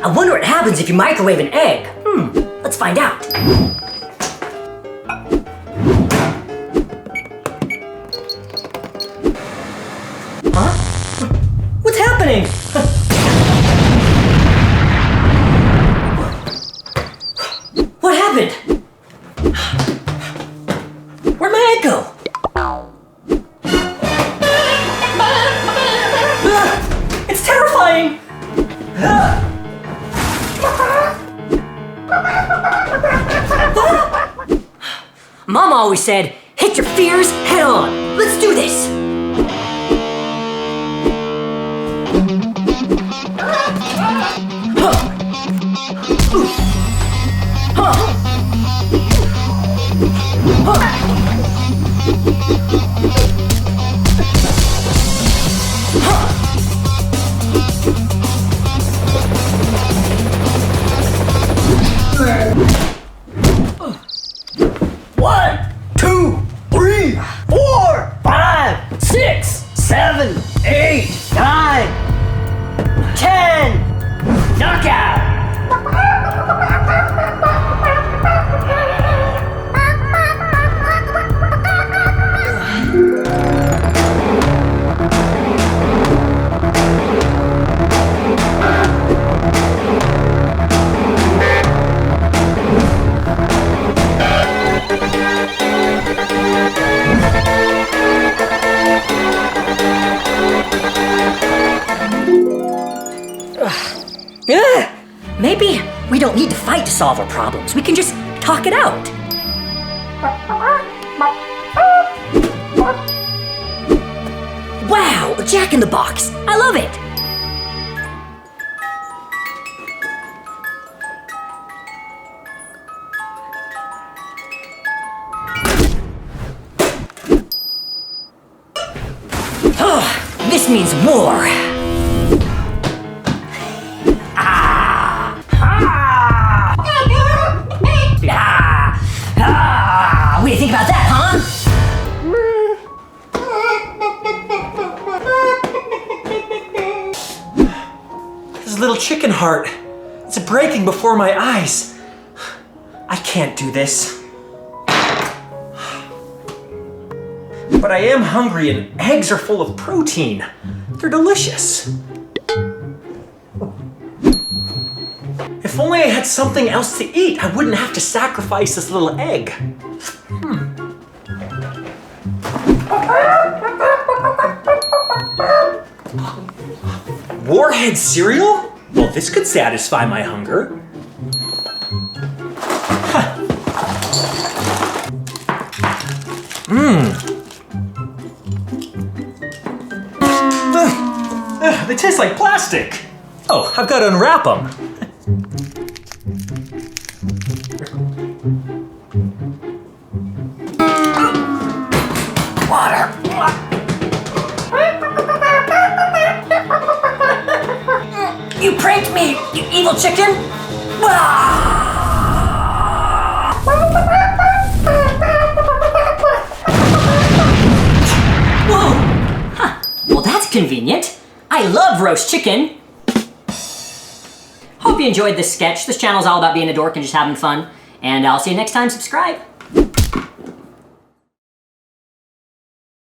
I wonder what happens if you microwave an egg. Let's find out. Huh? What's happening? What happened? Where'd my egg go? It's terrifying! Mom always said, hit your fears head on. Let's do this! One, two, three, 4, 5, 6, 7, 8, 9, 10. Knockout! Maybe we don't need to fight to solve our problems. We can just talk it out. Wow, a Jack in the Box. I love it. This means war. What do you think about that, huh? This little chicken heart, it's breaking before my eyes. I can't do this. But I am hungry and eggs are full of protein. They're delicious. If only I had something else to eat, I wouldn't have to sacrifice this little egg. Warhead cereal? Well, this could satisfy my hunger. They taste like plastic. Oh, I've got to unwrap them. Water. You pranked me, you evil chicken! Whoa! Huh. Well, that's convenient. I love roast chicken. Hope you enjoyed this sketch. This channel is all about being a dork and just having fun. And I'll see you next time. Subscribe.